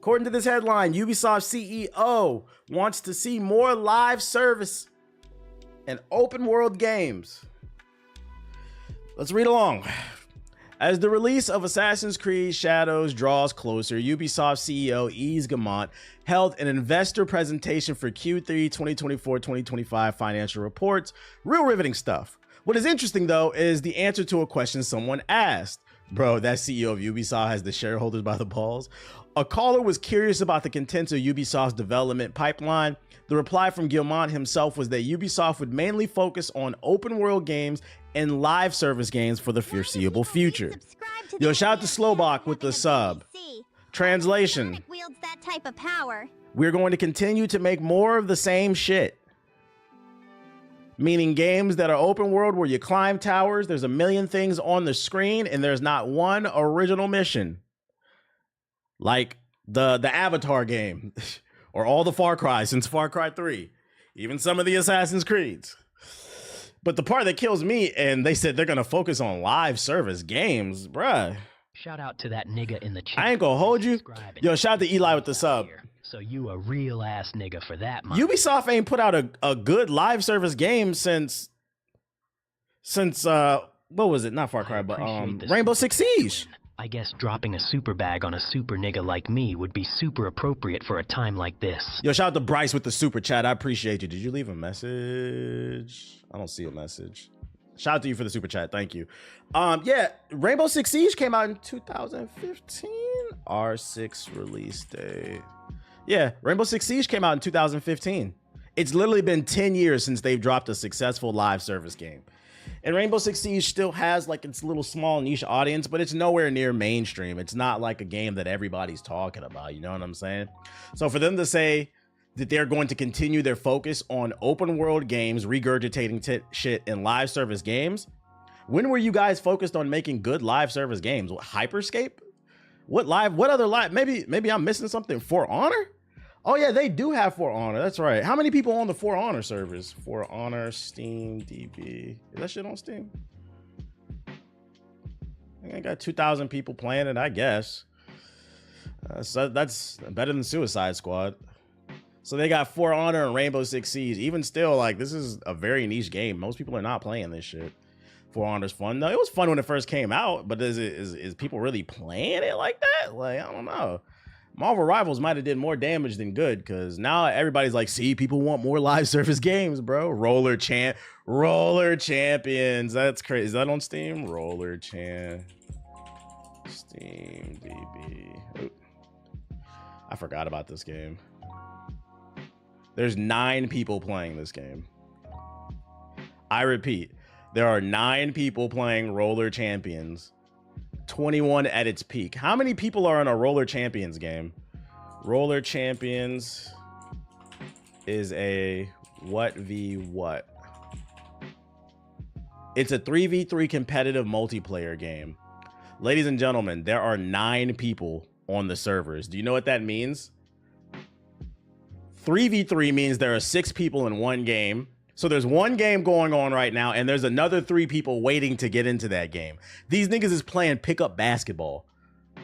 According to this headline, Ubisoft CEO wants to see more live service and open world games. Let's read along. As the release of Assassin's Creed Shadows draws closer, Ubisoft CEO Yves Guillemot held an investor presentation for Q3 2024-2025 financial reports. Real riveting stuff. What is interesting, though, is the answer to a question someone asked. Bro, that CEO of Ubisoft has the shareholders by the balls. A caller was curious about the contents of Ubisoft's development pipeline. The reply from Guillemot himself was that Ubisoft would mainly focus on open world games and live service games for the foreseeable future. Yo, shout out to Slowbach with the sub. Translation. Wields that type of power. We're going to continue to make more of the same shit. Meaning games that are open world where you climb towers, there's a million things on the screen, and there's not one original mission. Like the Avatar game, or all the Far Cry since Far Cry 3, even some of the Assassin's Creeds. But the part that kills me, and they said they're gonna focus on live service games, bruh. Shout out to that nigga in the chat. I ain't gonna hold you. Yo, shout out to Eli with the sub. So you a real ass nigga for that, man. Ubisoft ain't put out a good live service game since what was it? Not Far Cry, but Rainbow Six Siege. I guess dropping a super bag on a super nigga like me would be super appropriate for a time like this. Yo, shout out to Bryce with the super chat. I appreciate you. Did you leave a message? I don't see a message. Shout out to you for the super chat. Thank you. Yeah, Rainbow Six Siege came out in 2015. R6 release date. Yeah, Rainbow Six Siege came out in 2015. It's literally been 10 years since they've dropped a successful live service game. And Rainbow Six Siege still has like its little small niche audience, but it's nowhere near mainstream. It's not like a game that everybody's talking about, you know what I'm saying? So for them to say that they're going to continue their focus on open world games, regurgitating shit in live service games, when were you guys focused on making good live service games? What, Hyperscape? What other live? Maybe I'm missing something. For Honor? Oh yeah, they do have For Honor. That's right. How many people on the For Honor servers? For Honor, Steam, DB. Is that shit on Steam? I think I got 2,000 people playing it, I guess. So that's better than Suicide Squad. So they got For Honor and Rainbow Six Siege. Even still, like, this is a very niche game. Most people are not playing this shit. For Honor's fun. No, it was fun when it first came out, but is people really playing it like that? Like, I don't know. Marvel Rivals might have did more damage than good, because now everybody's like, see, people want more live service games, bro. Roller Champions. That's crazy. Is that on Steam? Roller Champ. Steam DB. Oop. I forgot about this game. There's 9 people playing this game. I repeat, there are 9 people playing Roller Champions. 21 at its peak. How many people are in a Roller Champions game? Roller Champions is a what v what? It's a 3v3 competitive multiplayer game. Ladies and gentlemen, there are 9 people on the servers. Do you know what that means? 3v3 means there are 6 people in one game. So there's one game going on right now, and there's another 3 people waiting to get into that game. These niggas is playing pickup basketball.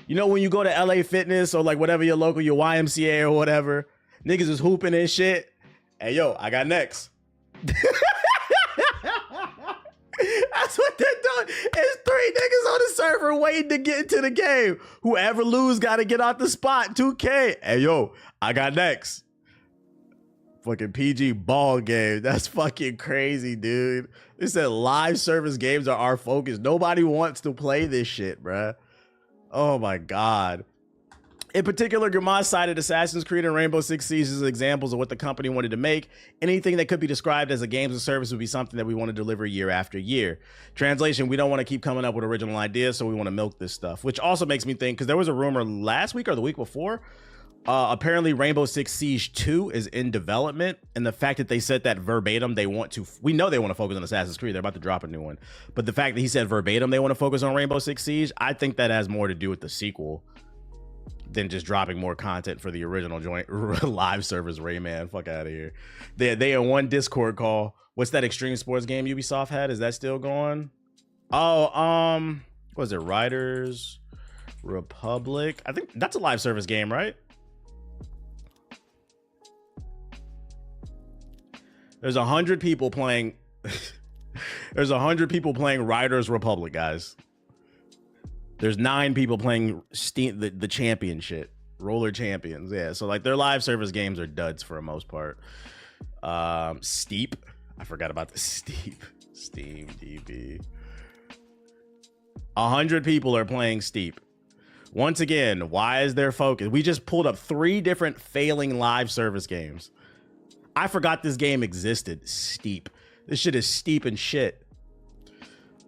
You know, when you go to LA Fitness or like whatever your local, your YMCA or whatever, niggas is hooping and shit. Hey, yo, I got next. That's what they're doing. It's 3 niggas on the server waiting to get into the game. Whoever lose got to get out the spot. 2K. Hey, yo, I got next. Fucking PG ball game. That's fucking crazy, dude. They said live service games are our focus. Nobody wants to play this shit, bruh. Oh my God. In particular, Guillemot cited Assassin's Creed and Rainbow Six Siege as examples of what the company wanted to make. Anything that could be described as a games of service would be something that we want to deliver year after year. Translation, we don't want to keep coming up with original ideas, so we want to milk this stuff. Which also makes me think, because there was a rumor last week or the week before, apparently Rainbow Six Siege 2 is in development, and the fact that they said that verbatim, we know they want to focus on Assassin's Creed. They're about to drop a new one, but the fact that he said verbatim they want to focus on Rainbow Six Siege, I think that has more to do with the sequel than just dropping more content for the original joint live service. Rayman, fuck out of here. They in one Discord call. What's that extreme sports game Ubisoft had? Is that still going? Oh, what was it? Riders Republic. I think that's a live service game, right? There's 100 people playing. There's 100 people playing Riders Republic, guys. There's 9 people playing Steam, the champion shit. Roller Champions. Yeah, so like their live service games are duds for the most part. Steep. I forgot about the Steep. Steam DB. 100 people are playing Steep. Once again, why is there focus? We just pulled up 3 different failing live service games. I forgot this game existed. Steep. This shit is steep and shit.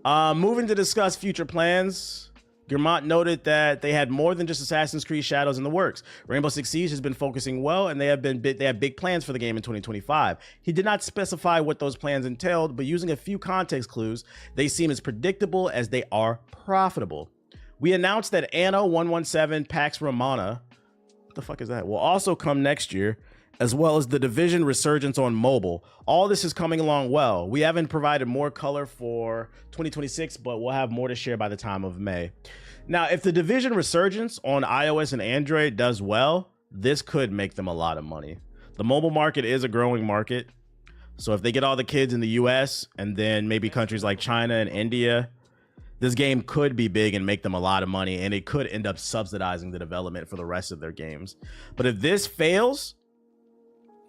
Moving to discuss future plans. Guillemot noted that they had more than just Assassin's Creed Shadows in the works. Rainbow Six Siege has been focusing well, and they have big plans for the game in 2025. He did not specify what those plans entailed, but using a few context clues, they seem as predictable as they are profitable. We announced that Anno 117 Pax Romana, what the fuck is that, will also come next year, as well as the Division Resurgence on mobile. All this is coming along well. We haven't provided more color for 2026, but we'll have more to share by the time of May. Now, if the Division Resurgence on iOS and Android does well, this could make them a lot of money. The mobile market is a growing market. So if they get all the kids in the US and then maybe countries like China and India, this game could be big and make them a lot of money, and it could end up subsidizing the development for the rest of their games. But if this fails,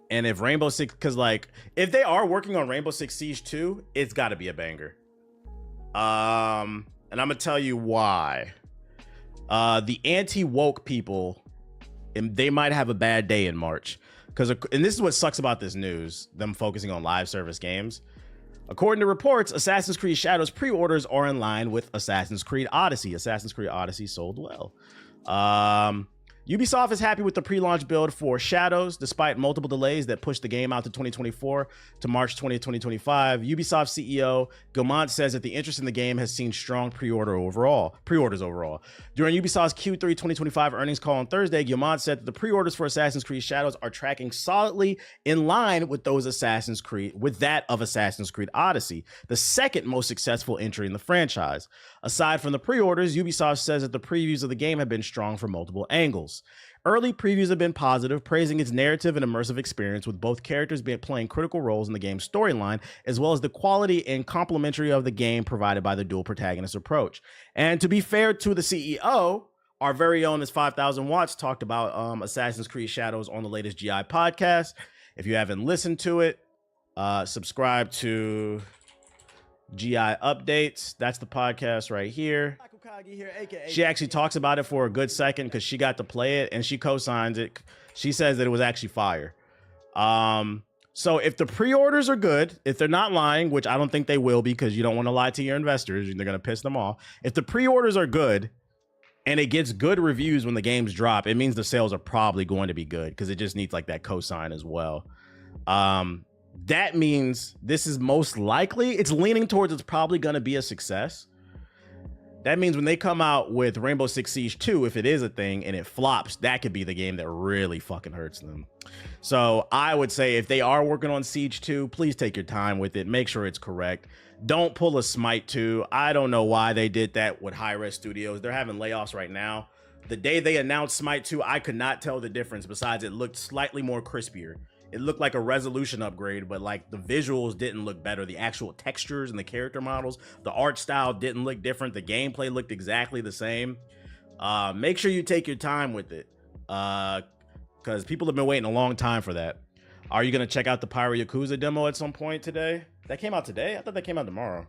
and if Rainbow Six, because like if they are working on Rainbow Six Siege 2, it's got to be a banger. And I'm gonna tell you why. The anti-woke people, and they might have a bad day in March, and this is what sucks about this news, them focusing on live service games. According to reports, Assassin's Creed Shadows pre-orders are in line with Assassin's Creed Odyssey. Assassin's Creed Odyssey sold well. Ubisoft is happy with the pre-launch build for Shadows, despite multiple delays that pushed the game out to 2024 to March 2025. Ubisoft CEO Guillemot says that the interest in the game has seen strong pre-orders overall. During Ubisoft's Q3 2025 earnings call on Thursday, Guillemot said that the pre-orders for Assassin's Creed Shadows are tracking solidly in line with that of Assassin's Creed Odyssey, the second most successful entry in the franchise. Aside from the pre-orders, Ubisoft says that the previews of the game have been strong from multiple angles. Early previews have been positive, praising its narrative and immersive experience, with both characters playing critical roles in the game's storyline, as well as the quality and complementary of the game provided by the dual protagonist approach. And to be fair to the CEO, our very own, this 5,000 Watts, talked about Assassin's Creed Shadows on the latest GI podcast. If you haven't listened to it, subscribe to GI Updates. That's the podcast right here. She actually talks about it for a good second because she got to play it and she co-signs it. She says that it was actually fire. So if the pre-orders are good, if they're not lying, which I don't think they will, because you don't want to lie to your investors, they're going to piss them off. If the pre-orders are good and it gets good reviews when the games drop, it means the sales are probably going to be good, because it just needs like that cosign as well. That means this is most likely, it's leaning towards it's probably going to be a success. That means when they come out with Rainbow Six Siege 2, if it is a thing and it flops, that could be the game that really fucking hurts them. So I would say if they are working on Siege 2, please take your time with it. Make sure it's correct. Don't pull a Smite 2. I don't know why they did that with Hi-Res Studios. They're having layoffs right now. The day they announced Smite 2, I could not tell the difference, besides it looked slightly more crispier. It looked like a resolution upgrade, but like the visuals didn't look better. The actual textures and the character models, the art style didn't look different. The gameplay looked exactly the same. Make sure you take your time with it, because people have been waiting a long time for that. Are you going to check out the Pyro Yakuza demo at some point today? That came out today? I thought that came out tomorrow.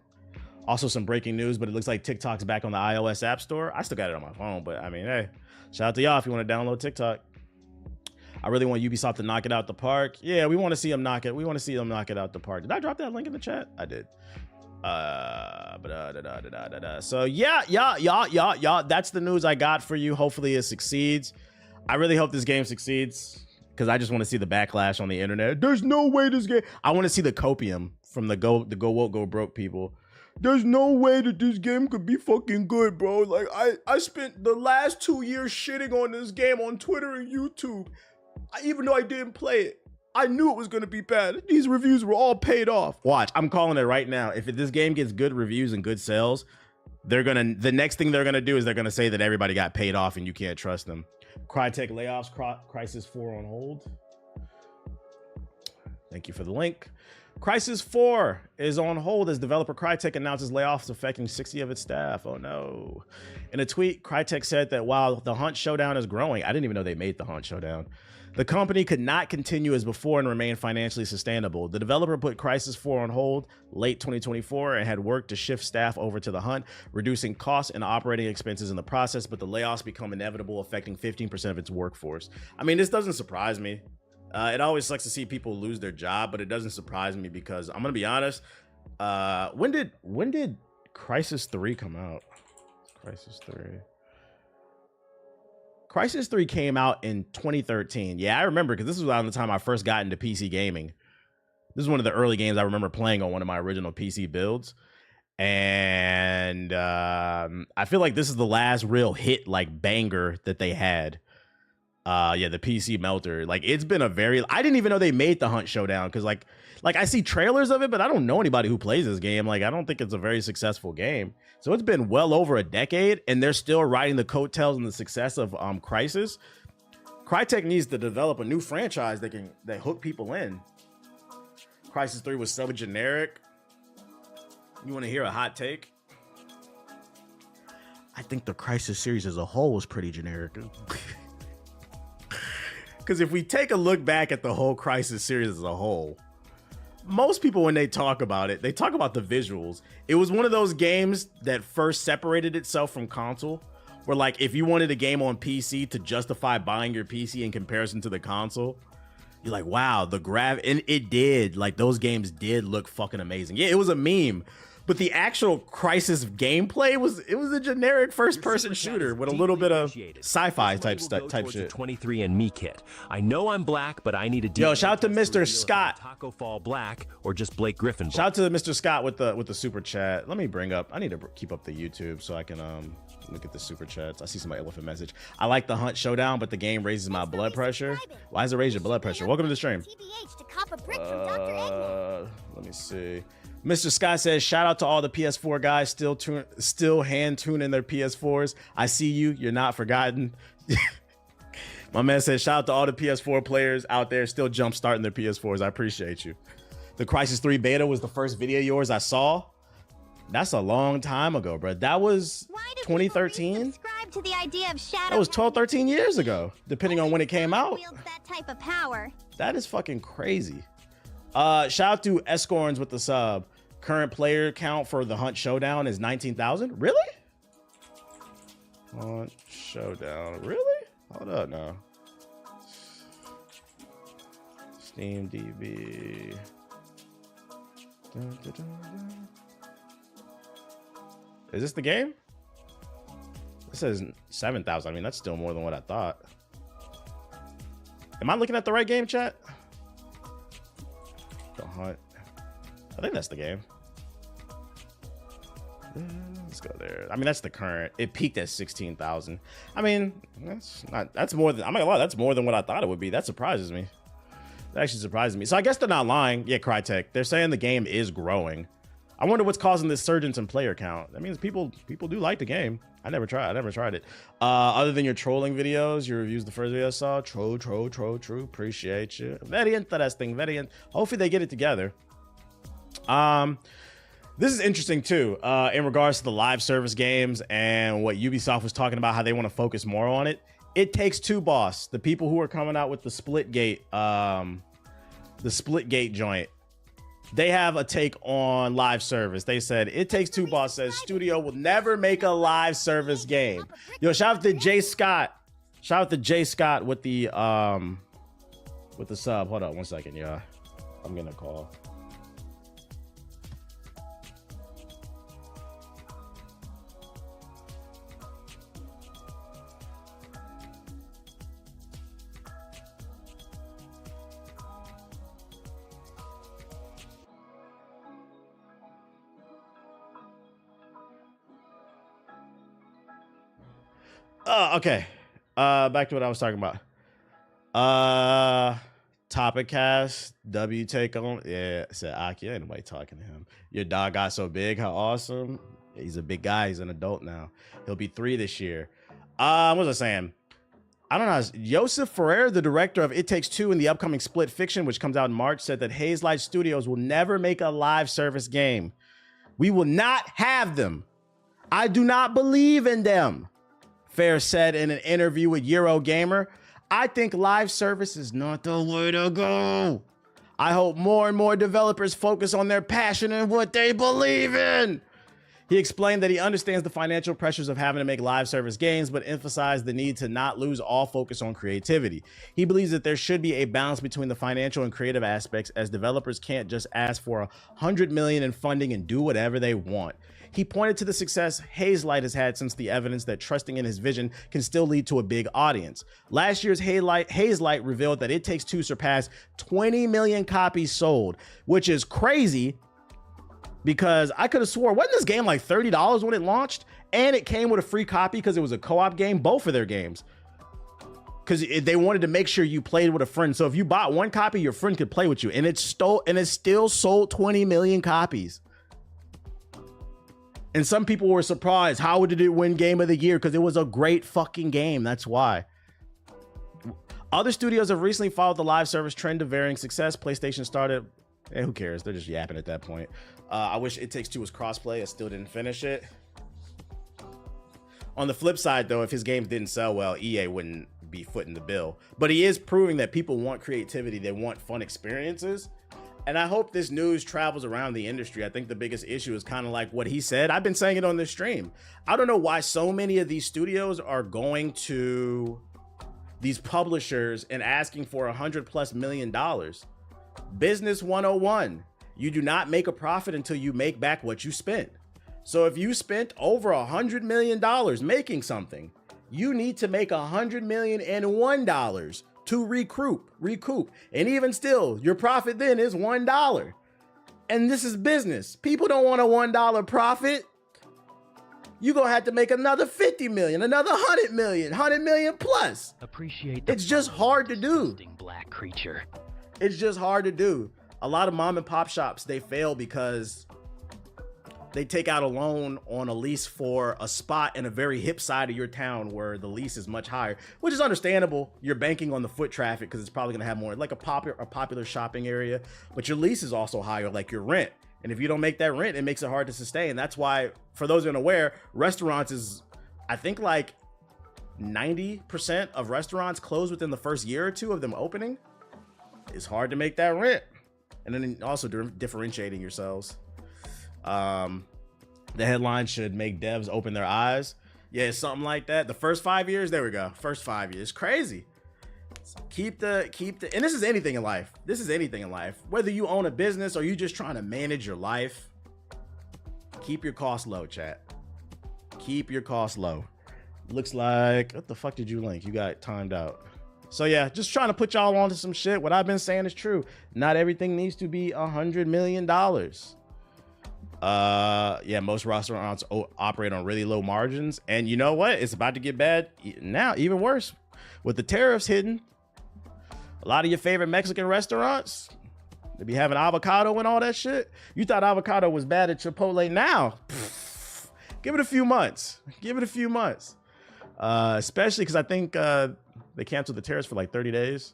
Also some breaking news, but it looks like TikTok's back on the iOS App Store. I still got it on my phone, but I mean, hey, shout out to y'all if you want to download TikTok. I really want Ubisoft to knock it out the park. Yeah, we want to see them knock it. We want to see them knock it out the park. Did I drop that link in the chat? I did. So yeah. That's the news I got for you. Hopefully it succeeds. I really hope this game succeeds, because I just want to see the backlash on the internet. There's no way this game. I want to see the copium from the go woke, go broke people. There's no way that this game could be fucking good, bro. Like I spent the last 2 years shitting on this game on Twitter and YouTube. Even though I didn't play it, I knew it was going to be bad. These reviews were all paid off. Watch, I'm calling it right now. If this game gets good reviews and good sales, the next thing they're going to do is they're going to say that everybody got paid off and you can't trust them. Crytek layoffs, Crisis 4 on hold. Thank you for the link. Crisis 4 is on hold as developer Crytek announces layoffs affecting 60 of its staff. Oh no. In a tweet, Crytek said that while the Hunt Showdown is growing, I didn't even know they made the Hunt Showdown, the company could not continue as before and remain financially sustainable. The developer put Crisis 4 on hold late 2024 and had worked to shift staff over to the Hunt, reducing costs and operating expenses in the process, but the layoffs become inevitable, affecting 15% of its workforce. I mean, this doesn't surprise me. It always sucks to see people lose their job, but it doesn't surprise me because I'm gonna be honest. When did Crisis 3 come out? Crisis 3. Crisis 3 came out in 2013. Yeah, I remember because this was around the time I first got into PC gaming. This is one of the early games I remember playing on one of my original PC builds. And I feel like this is the last real hit, like banger that they had. Yeah, the PC Melter. Like, it's been a very, I didn't even know they made the Hunt Showdown because like I see trailers of it, but I don't know anybody who plays this game. Like, I don't think it's a very successful game. So it's been well over a decade and they're still riding the coattails and the success of Crisis. Crytek needs to develop a new franchise that hook people in. Crisis 3 was so generic. You want to hear a hot take? I think the Crisis series as a whole was pretty generic. Because if we take a look back at the whole Crisis series as a whole, most people, when they talk about it, they talk about the visuals. It was one of those games that first separated itself from console, where like if you wanted a game on PC to justify buying your PC in comparison to the console, you're like, wow, and it did. Like, those games did look fucking amazing. Yeah, it was a meme. But the actual Crisis gameplay was a generic first-person shooter with a little bit of sci-fi type shit. 23 and Me kit. I know I'm black, but I need a Yo, shout out to Mr. Scott. Taco Fall black or just Blake Griffin. Shout out to Mr. Scott with the super chat. Let me bring up. I need to keep up the YouTube so I can look at the super chats. I see somebody elephant message. I like the Hunt Showdown, but the game raises my blood pressure. Why does it raise your blood pressure? Welcome to the stream. Let me see. Mr. Scott says, shout out to all the PS4 guys still hand tuning their PS4s. I see you. You're not forgotten. My man says, shout out to all the PS4 players out there still jump starting their PS4s. I appreciate you. The Crisis 3 beta was the first video of yours I saw. That's a long time ago, bro. That was 2013. To the idea of Shadow. That was 12, 13 years ago, depending on when it came out. That type of power. That is fucking crazy. Shout out to Escorns with the sub. Current player count for the Hunt Showdown is 19,000. Really? Hunt Showdown. Really? Hold up now. Steam DB. Dun, dun, dun, dun. Is this the game? It says 7,000. I mean, that's still more than what I thought. Am I looking at the right game, chat? The Hunt. I think that's the game. Let's go there. I mean, that's the current. It peaked at 16,000. I mean, that's more than, I'm not gonna lie, that's more than what I thought it would be. That surprises me. That actually surprises me. So I guess they're not lying. Yeah, Crytek. They're saying the game is growing. I wonder what's causing this surge in player count. That means people do like the game. I never tried it. Other than your trolling videos, your reviews, the first video I saw, true. Appreciate you. Very interesting. Hopefully they get it together. This is interesting too, in regards to the live service games and what Ubisoft was talking about, how they want to focus more on it. It Takes Two boss, the people who are coming out with the Splitgate joint, they have a take on live service. They said It Takes Two boss says studio will never make a live service game. Yo, shout out to Jay Scott. Shout out to Jay Scott with the sub. Hold on 1 second, yeah. I'm gonna call. Okay. Back to what I was talking about. Topic cast. W take on. Yeah, said Aki. Ain't nobody talking to him. Your dog got so big. How awesome. He's a big guy. He's an adult now. He'll be 3 this year. What was I saying? I don't know. Joseph Ferrer, the director of It Takes Two and the upcoming Split Fiction, which comes out in March, said that Hazelight Studios will never make a live service game. We will not have them. I do not believe in them, Fair said in an interview with Eurogamer. I think live service is not the way to go. I hope more and more developers focus on their passion and what they believe in. He explained that he understands the financial pressures of having to make live service games, but emphasized the need to not lose all focus on creativity. He believes that there should be a balance between the financial and creative aspects, as developers can't just ask for $100 million in funding and do whatever they want. He pointed to the success Hazelight has had since the evidence that trusting in his vision can still lead to a big audience. Last year's Hazelight revealed that It Takes Two surpassed 20 million copies sold, which is crazy because I could have swore, wasn't this game like $30 when it launched? And it came with a free copy because it was a co-op game, both of their games. Because they wanted to make sure you played with a friend. So if you bought one copy, your friend could play with you. And it still sold 20 million copies. And some people were surprised. How did it win Game of the Year? Because it was a great fucking game. That's why. Other studios have recently followed the live service trend of varying success. PlayStation started. Who cares? They're just yapping at that point. I wish It Takes Two was crossplay. I still didn't finish it. On the flip side, though, if his games didn't sell well, EA wouldn't be footing the bill. But he is proving that people want creativity. They want fun experiences. And I hope this news travels around the industry. I think the biggest issue is kind of like what he said. I've been saying it on this stream. I don't know why so many of these studios are going to these publishers and asking for $100+ million. Business 101. You do not make a profit until you make back what you spent. So if you spent over $100 million making something, you need to make $100,001 to recoup. And even still, your profit then is $1. And this is business. People don't want a $1 profit. You're gonna have to make another 50 million, another 100 million, 100 million plus. Appreciate it's just hard to do. Black creature. It's just hard to do. A lot of mom and pop shops, they fail because they take out a loan on a lease for a spot in a very hip side of your town where the lease is much higher, which is understandable. You're banking on the foot traffic because it's probably gonna have more, like a popular shopping area, but your lease is also higher, like your rent. And if you don't make that rent, it makes it hard to sustain. That's why, for those unaware, restaurants is, I think like 90% of restaurants close within the first year or two of them opening. It's hard to make that rent. And then also differentiating yourselves. The headline should make devs open their eyes. Yeah, it's something like that. The first 5 years, there we go. First 5 years, crazy. So keep the, and this is anything in life. This is anything in life. Whether you own a business or you just trying to manage your life, keep your costs low, chat. Keep your costs low. Looks like, what the fuck did you link? You got timed out. So yeah, just trying to put y'all onto some shit. What I've been saying is true. Not everything needs to be $100 million. Yeah, most restaurants operate on really low margins. And you know what? It's about to get bad now, even worse. With the tariffs hidden, a lot of your favorite Mexican restaurants, they be having avocado and all that shit. You thought avocado was bad at Chipotle. Now, give it a few months. Give it a few months. Especially because I think they canceled the tariffs for like 30 days.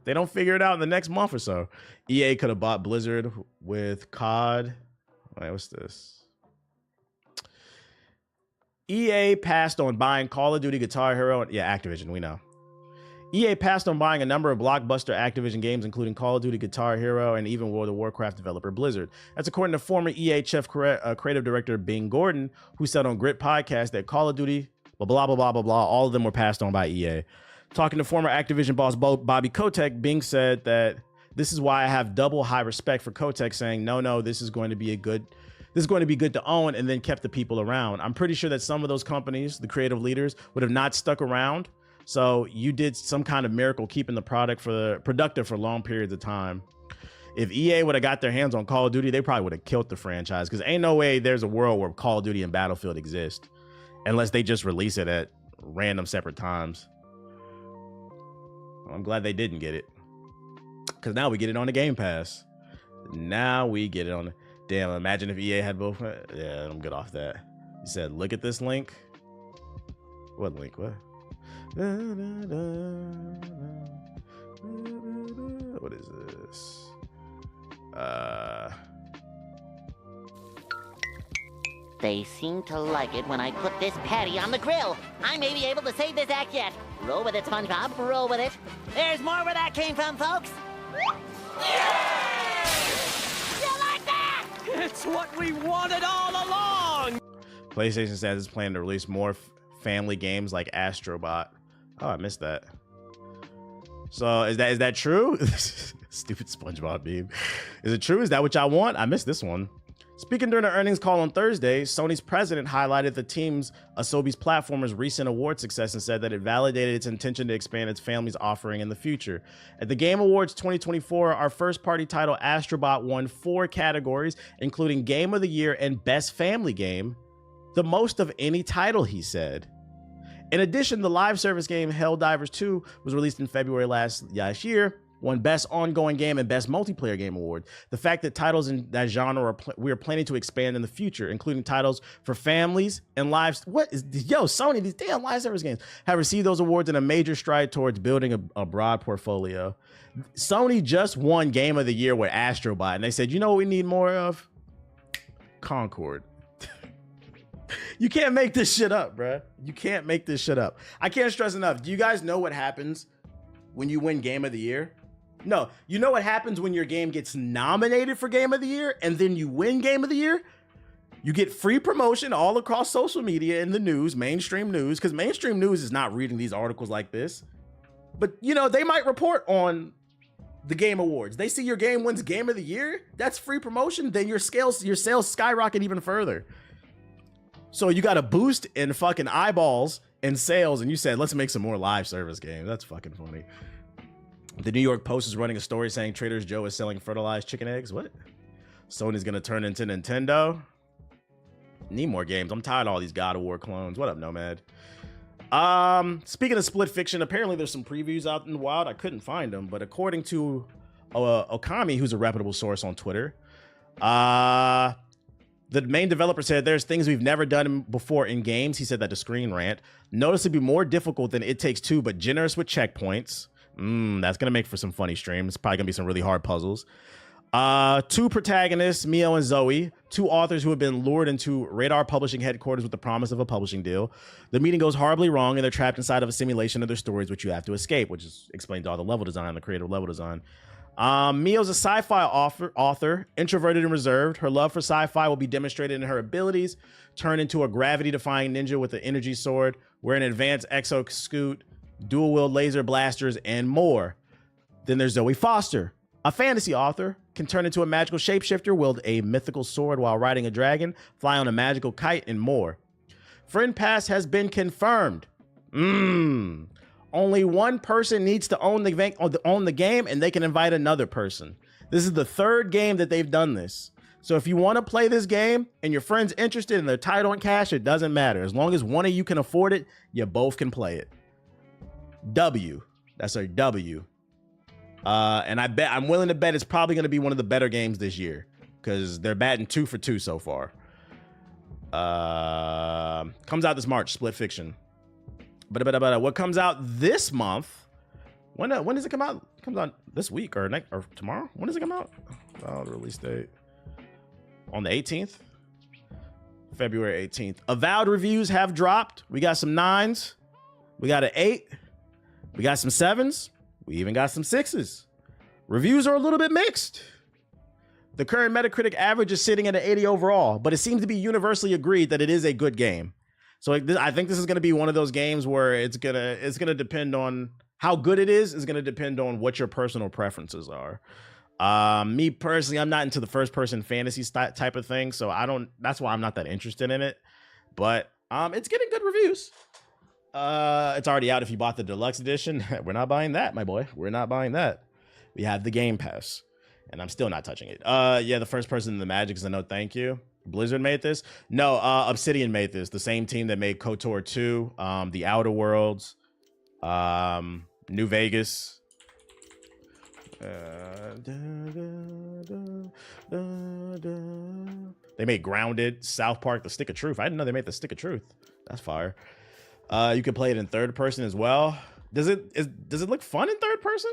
They don't figure it out in the next month or so. EA could have bought Blizzard with COD. Wait, what's this? EA passed on buying Call of Duty, Guitar Hero. Yeah, Activision, we know. EA passed on buying a number of blockbuster Activision games, including Call of Duty, Guitar Hero, and even World of Warcraft developer Blizzard. That's according to former EA chief creative director Bing Gordon, who said on Grit Podcast that Call of Duty, blah, blah, blah, blah, blah, blah, all of them were passed on by EA. Talking to former Activision boss Bobby Kotick, Bing said that this is why I have double high respect for Kotick, saying, no, this is going to be good to own, and then kept the people around. I'm pretty sure that some of those companies, the creative leaders, would have not stuck around. So you did some kind of miracle keeping the product productive for long periods of time. If EA would have got their hands on Call of Duty, they probably would have killed the franchise, because ain't no way there's a world where Call of Duty and Battlefield exist unless they just release it at random separate times. I'm glad they didn't get it, because now we get it on the Game Pass. Now we get it on the... Damn, imagine if EA had both. Yeah, I'm good off that. You said, look at this link. What link? What? What is this? They seem to like it when I put this patty on the grill. I may be able to save this act yet. Roll with it, SpongeBob. Roll with it. There's more where that came from, folks. Yeah! You like that? It's what we wanted all along! PlayStation says it's planning to release more family games like Astrobot. Oh, I missed that. So is that true? Stupid SpongeBob meme. Is it true? Is that what y'all want? I missed this one. Speaking during the earnings call on Thursday, Sony's president highlighted the team's Asobi's platformer's recent award success and said that it validated its intention to expand its family's offering in the future. At the Game Awards 2024, our first-party title Astrobot won 4 categories, including Game of the Year and Best Family Game, the most of any title, he said. In addition, the live service game Helldivers 2 was released in February last year, won Best Ongoing Game and Best Multiplayer Game Award. The fact that titles in that genre we are planning to expand in the future, including titles for families and lives. Sony, these damn live service games have received those awards in a major stride towards building a broad portfolio. Sony just won Game of the Year with Astrobot, and they said, you know what we need more of? Concord. You can't make this shit up, bruh. You can't make this shit up. I can't stress enough. Do you guys know what happens when you win Game of the Year? No, you know what happens when your game gets nominated for Game of the Year and then you win Game of the Year? You get free promotion all across social media and the news, mainstream news, because mainstream news is not reading these articles like this. But, you know, they might report on the Game Awards. They see your game wins Game of the Year. That's free promotion. Then your sales skyrocket even further. So you got a boost in fucking eyeballs and sales, and you said, let's make some more live service games. That's fucking funny. The New York Post is running a story saying Trader Joe is selling fertilized chicken eggs. What? Sony's gonna turn into Nintendo? Need more games. I'm tired of all these God of War clones. What up, Nomad? Speaking of split fiction, apparently there's some previews out in the wild. I couldn't find them, but according to Okami, who's a reputable source on Twitter, the main developer said there's things we've never done before in games. He said that to Screen Rant. Noticeably more difficult than It Takes Two, but generous with checkpoints. That's gonna make for some funny streams. Probably gonna be some really hard puzzles. 2 protagonists, Mio and Zoe, 2 authors who have been lured into Radar Publishing headquarters with the promise of a publishing deal. The meeting goes horribly wrong, and they're trapped inside of a simulation of their stories, which you have to escape, which explains all the level design, the creative level design. Mio's a sci-fi author, introverted and reserved. Her love for sci-fi will be demonstrated in her abilities, turn into a gravity-defying ninja with an energy sword, wear an advanced exoscoot, dual-wield laser blasters, and more. Then there's Zoe Foster, a fantasy author, can turn into a magical shapeshifter, wield a mythical sword while riding a dragon, fly on a magical kite, and more. Friend Pass has been confirmed. Only one person needs to own the game, and they can invite another person. This is the 3rd game that they've done this. So if you want to play this game and your friend's interested in their title and cash, it doesn't matter. As long as one of you can afford it, you both can play it. W. That's a W. And I'm willing to bet it's probably going to be one of the better games this year because they're batting 2 for 2 so far. Comes out this March, Split Fiction. But what comes out this month? When does it come out? It comes out this week or next or tomorrow? When does it come out? Oh, the release date on the 18th, February 18th. Avowed reviews have dropped. We got some 9s. We got an 8. We got some 7s. We even got some 6s. Reviews are a little bit mixed. The current Metacritic average is sitting at an 80 overall, but it seems to be universally agreed that it is a good game. So I think this is going to be one of those games where it's gonna depend on how good it is going to depend on what your personal preferences are. Me personally, I'm not into the first person fantasy type of thing, so that's why I'm not that interested in it. But it's getting good reviews. It's already out if you bought the deluxe edition. We're not buying that, my boy. We're not buying that. We have the Game Pass, and I'm still not touching it. Yeah, the first person in the Magic is a no thank you. Blizzard made this? No, Obsidian made this. The same team that made KOTOR 2, The Outer Worlds, New Vegas. They made Grounded, South Park, The Stick of Truth. I didn't know they made The Stick of Truth. That's fire. You can play it in third person as well. Does it look fun in third person?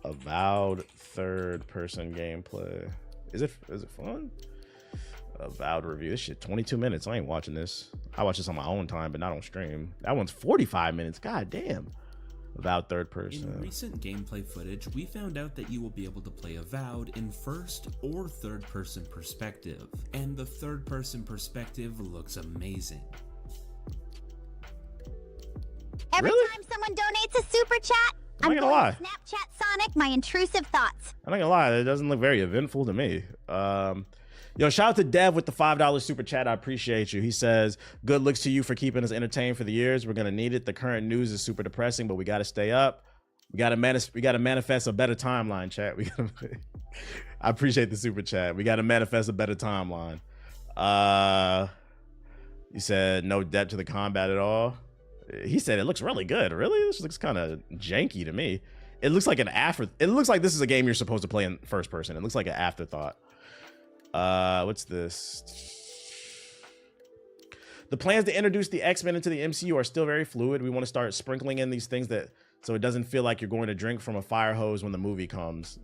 Avowed third person gameplay. Is it fun? Avowed review. This shit 22 minutes. I ain't watching this. I watch this on my own time, but not on stream. That one's 45 minutes. God damn. Avowed third person. In recent gameplay footage, we found out that you will be able to play Avowed in first or third person perspective. And the third person perspective looks amazing. Every Really? time someone donates a super chat, I'm not gonna lie. Snapchat Sonic my intrusive thoughts. I'm not gonna lie, it doesn't look very eventful to me. Yo, shout out to Dev with the $5 super chat. I appreciate you. He says, good looks to you for keeping us entertained for the years. We're gonna need it. The current news is super depressing, but we gotta stay up. We gotta manifest a better timeline, chat. I appreciate the super chat. We gotta manifest a better timeline. You said no depth to the combat at all. He said it looks really good. Really? This looks kind of janky to me. It looks like it looks like this is a game you're supposed to play in first person. It looks like an afterthought. What's this? The plans to introduce the X-Men into the MCU are still very fluid. We want to start sprinkling in these things so it doesn't feel like you're going to drink from a fire hose when the movie comes.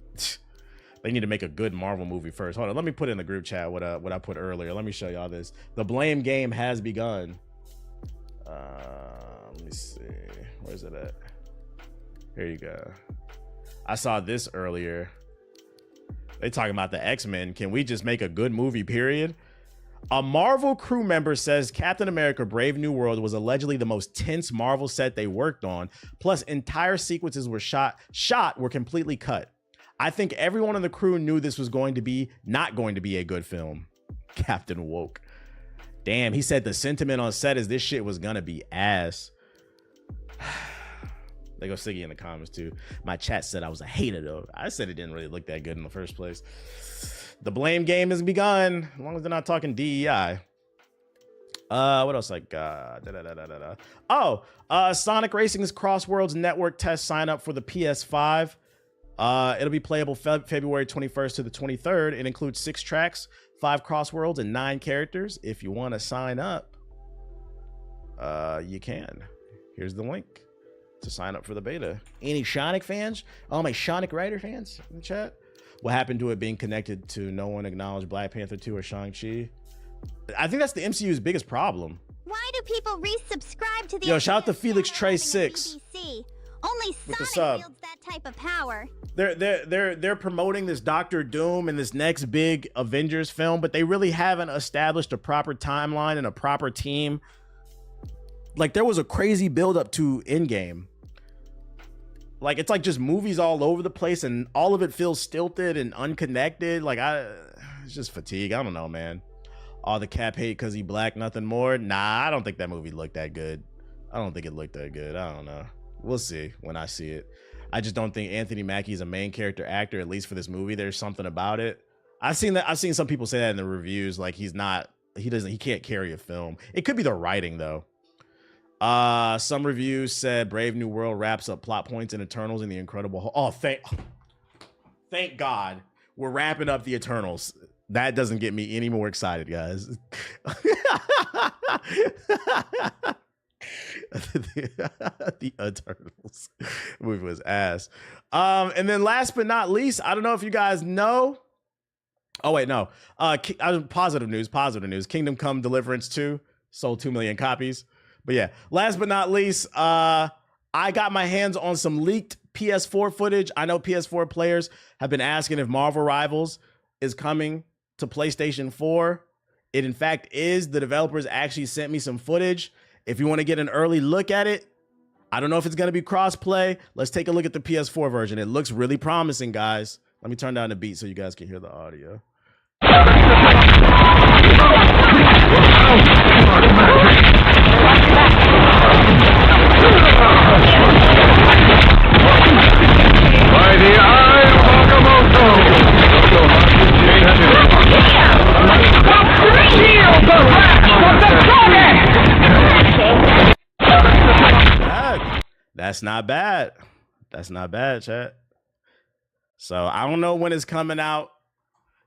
They need to make a good Marvel movie first. Hold on, let me put in the group chat what I put earlier. Let me show y'all this. The blame game has begun. Let me see. Where's it at? Here you go. I saw this earlier. They talking about the X-Men. Can we just make a good movie, period? A Marvel crew member says Captain America Brave New World was allegedly the most tense Marvel set they worked on. Plus, entire sequences were were completely cut. I think everyone on the crew knew this was not going to be a good film. Captain Woke. Damn, he said the sentiment on set is this shit was gonna be ass. They go Siggy in the comments too. My chat said I was a hater though. I said it didn't really look that good in the first place. The blame game has begun. As long as they're not talking DEI. What else I got? Sonic Racing's Crossworlds Network test sign up for the PS5. It'll be playable February 21st to the 23rd. It includes 6 tracks, 5 crossworlds, and 9 characters. If you want to sign up, you can. Here's the link to sign up for the beta. Any Sonic fans? All my Sonic Rider fans in the chat? What happened to it being connected to no one acknowledged Black Panther 2 or Shang-Chi? I think that's the MCU's biggest problem. Why do people resubscribe to the Yo, shout out to idea of Felix shadow Trey having a 6. BBC? Only With the Sonic sub. wields that type of power. They're promoting this Doctor Doom and this next big Avengers film, but they really haven't established a proper timeline and a proper team. Like, there was a crazy build up to Endgame. Like, it's like just movies all over the place and all of it feels stilted and unconnected. Like, it's just fatigue. I don't know, man. All the Cap hate because he black, nothing more. Nah, I don't think that movie looked that good. I don't think it looked that good. I don't know. We'll see when I see it. I just don't think Anthony Mackie is a main character actor, at least for this movie. There's something about it. I've seen some people say that in the reviews, like he can't carry a film. It could be the writing though. Some reviews said Brave New World wraps up plot points in Eternals and the Incredible thank God we're wrapping up the Eternals. That doesn't get me any more excited, guys. The Eternals movie was ass. And then last but not least, I don't know if you guys know. Oh wait, no. Positive news. Kingdom Come Deliverance 2 sold 2 million copies. But yeah, last but not least, I got my hands on some leaked PS4 footage. I know PS4 players have been asking if Marvel Rivals is coming to PlayStation 4. It in fact is. The developers actually sent me some footage. If you want to get an early look at it, I don't know if it's going to be cross-play. Let's take a look at the PS4 version. It looks really promising, guys. Let me turn down the beat so you guys can hear the audio. By the eye of Agamotto! Shield the wrath of the That's not bad. That's not bad, chat. So I don't know when it's coming out.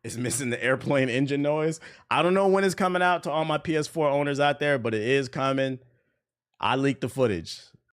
It's missing the airplane engine noise. I don't know when it's coming out to all my PS4 owners out there, but it is coming. I leaked the footage.